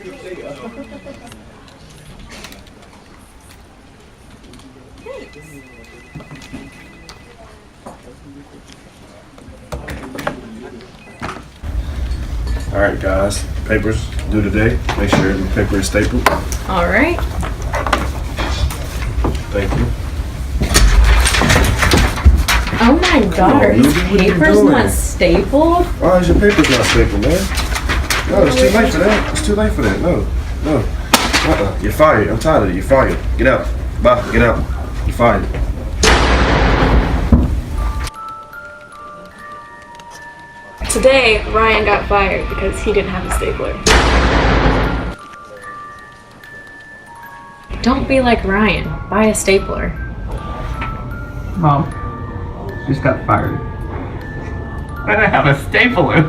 All right, guys. Papers due today. Make sure the paper is stapled. All right. Thank you. Oh my God, are his Ruby, what are you papers doing? not stapled? Why is your papers not stapled, man? No, it's too late for that. It's too late for that. No. You're fired. I'm tired of it. You're fired. Get out. Bye. Get out. You're fired. Today, Ryan got fired because he didn't have a stapler. Don't be like Ryan. Buy a stapler. Mom, just got fired. I don't have a stapler.